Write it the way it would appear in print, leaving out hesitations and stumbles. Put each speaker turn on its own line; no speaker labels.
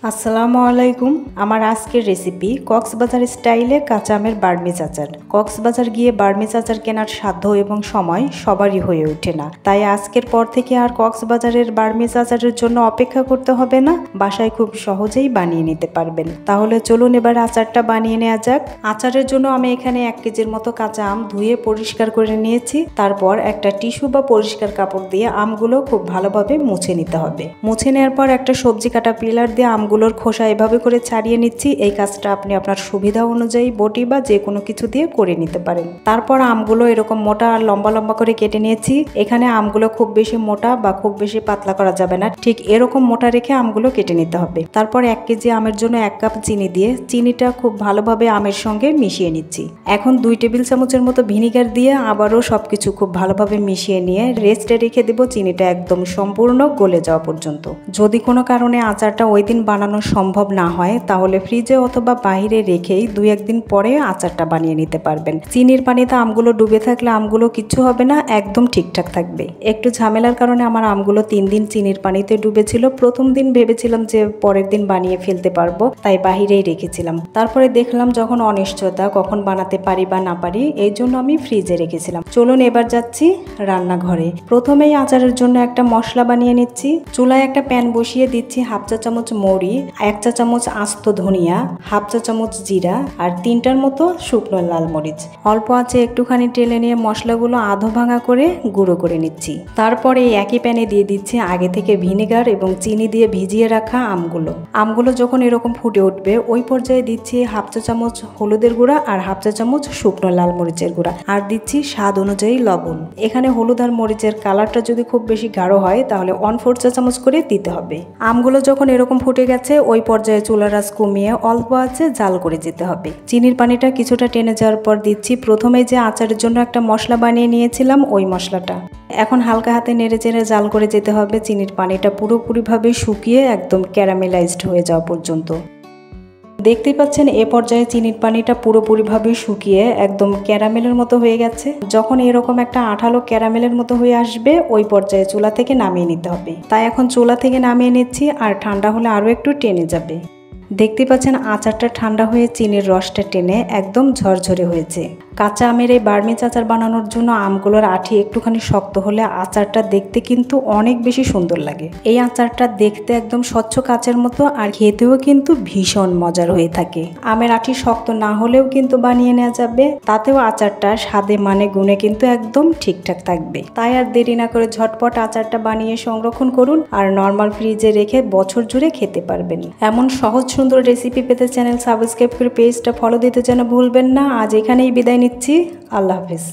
আসসালামু আলাইকুম। আমার আজকের রেসিপি কক্সবাজার স্টাইলে কাঁচা আমের বার্মিজ আচার। কক্সবাজার গিয়ে বার্মিজ আচার কেনার সাধ্য এবং সময় সবারই হয়ে ওঠে না, তাই আজকের পর থেকে আর কক্সবাজারের বার্মিজ আচারের জন্য অপেক্ষা করতে হবে না, বাসায় খুব সহজেই বানিয়ে নিতে পারবেন। তাহলে চলুন এবার আচারটা বানিয়ে নেওয়া যাক। আচারের জন্য আমি এখানে 1 কেজির মতো কাঁচা আম ধুয়ে পরিষ্কার করে নিয়েছি। তারপর একটা টিস্যু বা পরিষ্কার কাপড় দিয়ে আমগুলো খুব ভালোভাবে মুছে নিতে হবে। মুছে নেওয়ার পর একটা সবজি কাটা পিলার দিয়ে আমগুলোর খোসা এভাবে করে ছাড়িয়ে নিচ্ছি। এই কাজটা আপনি আপনার সুবিধা অনুযায়ী বটি বা যে কোনো কিছু দিয়ে করে নিতে পারেন। তারপর আমগুলো এরকম মোটা আর লম্বা লম্বা করে কেটে নিয়েছি। এখানে আমগুলো খুব বেশি মোটা বা খুব বেশি পাতলা করা যাবে না, ঠিক এরকম মোটা রেখে আমগুলো কেটে নিতে হবে। তারপর 1 কেজি আমের জন্য 1 কাপ চিনি দিয়ে চিনিটা খুব ভালোভাবে আমের সঙ্গে মিশিয়ে নিচ্ছি। এখন 2 টেবিল চামচের মতো ভিনিগার দিয়ে আবারও সবকিছু খুব ভালোভাবে মিশিয়ে নিয়ে রেস্টে রেখে দেব চিনিটা একদম সম্পূর্ণ গলে যাওয়া পর্যন্ত। যদি কোনো কারণে আচারটা ওই দিন বানানো সম্ভব না হয় তাহলে ফ্রিজে অথবা বাইরে রেখেই 2-1 দিন পরে আচারটা বানিয়ে নিতে পারবেন। চিনির পানিতে আমগুলো ডুবে থাকলে আমগুলো কিচ্ছু হবে না, একদম ঠিকঠাক থাকবে। একটু ঝামেলার কারণে আমার আমগুলো 3 দিন চিনির পানিতে ডুবেছিল। প্রথম দিন ভেবেছিলাম যে পরের দিন বানিয়ে ফেলতে পারবো, তাই বাহিরেই রেখেছিলাম। তারপরে দেখলাম যখন অনিশ্চয়তা কখন বানাতে পারি বা না পারি, এই জন্য আমি ফ্রিজে রেখেছিলাম। চলুন এবার যাচ্ছি রান্নাঘরে। প্রথমেই আচারের জন্য একটা মশলা বানিয়ে নিচ্ছি। চুলায় একটা প্যান বসিয়ে দিচ্ছি 1/2 চা চামচ মৌরি, 1 চা চামচ আস্ত ধনিয়া, 1/2 চা চামচ জিরা আর 3টার মতো শুকনো লাল মরিচ। অল্প আছে একটুখানি টেলে নিয়ে মশলাগুলো আধো ভাঙা করে গুঁড়ো করে নিচ্ছি। তারপরে একই প্যানে দিয়ে দিচ্ছি আগে থেকে ভিনেগার এবং চিনি দিয়ে ভিজিয়ে রাখা আমগুলো যখন এরকম ফুটে উঠবে ওই পর্যায়ে দিচ্ছি 1/2 চা চামচ হলুদের গুঁড়া আর 1/2 চা চামচ শুকনো লাল মরিচের গুঁড়া আর দিচ্ছি স্বাদ অনুযায়ী লবণ। এখানে হলুদ আর মরিচের কালারটা যদি খুব বেশি গাঢ় হয় তাহলে 1/4 চা চামচ করে দিতে হবে। আমগুলো যখন এরকম ফুটে গেছে ওই পর্যায়ে চুলার আঁচ কমিয়ে অল্প আঁচে জাল করে যেতে হবে। চিনির পানিটা কিছুটা টেনে যাওয়ার পর দিচ্ছি প্রথমে যে আচারের জন্য একটা মশলা বানিয়ে নিয়েছিলাম ওই মশলাটা। এখন হালকা হাতে নেড়ে চেড়ে জাল করে যেতে হবে চিনির পানিটা পুরোপুরিভাবে শুকিয়ে একদম ক্যারামেলাইজড হয়ে যাওয়া পর্যন্ত। দেখতেই পাচ্ছেন এ পর্যায়ে চিনির পানিটা পুরোপুরিভাবে শুকিয়ে একদম ক্যারামেলের মতো হয়ে গেছে। যখন এরকম একটা আঠালো ক্যারামেলের মতো হয়ে আসবে ওই পর্যায়ে চুলা থেকে নামিয়ে নিতে হবে। তাই এখন চুলা থেকে নামিয়ে নিচ্ছি, আর ঠান্ডা হলে আরও একটু টেনে যাবে। দেখতে পাচ্ছেন আচারটা ঠান্ডা হয়ে চিনির রসটা টেনে একদম ঝরঝরে হয়েছে। কাঁচা আমের এই বার্মিজ আচার বানানোর জন্য আমগুলোর আঠি একটুখানি শক্ত হলে আচারটা দেখতে কিন্তু অনেক বেশি সুন্দর লাগে। এই আচারটা দেখতে একদম স্বচ্ছ কাচের মতো আর খেতেও কিন্তু ভীষণ মজার হয়ে থাকে। আমের আঠি শক্ত না হলেও কিন্তু বানিয়ে নেওয়া যাবে, তাতেও আচারটা স্বাদে মানে গুণে কিন্তু একদম ঠিকঠাক থাকবে। তাই আর দেরি না করে ঝটপট আচারটা বানিয়ে সংরক্ষণ করুন আর নর্মাল ফ্রিজে রেখে বছর জুড়ে খেতে পারবেন। এমন সহজ সুন্দর রেসিপি পেতে চ্যানেল সাবস্ক্রাইব করে পেজটা ফলো দিতে যেন ভুলবেন না। আজ এখানেই বিদায় নিচ্ছি। আল্লাহ হাফেজ।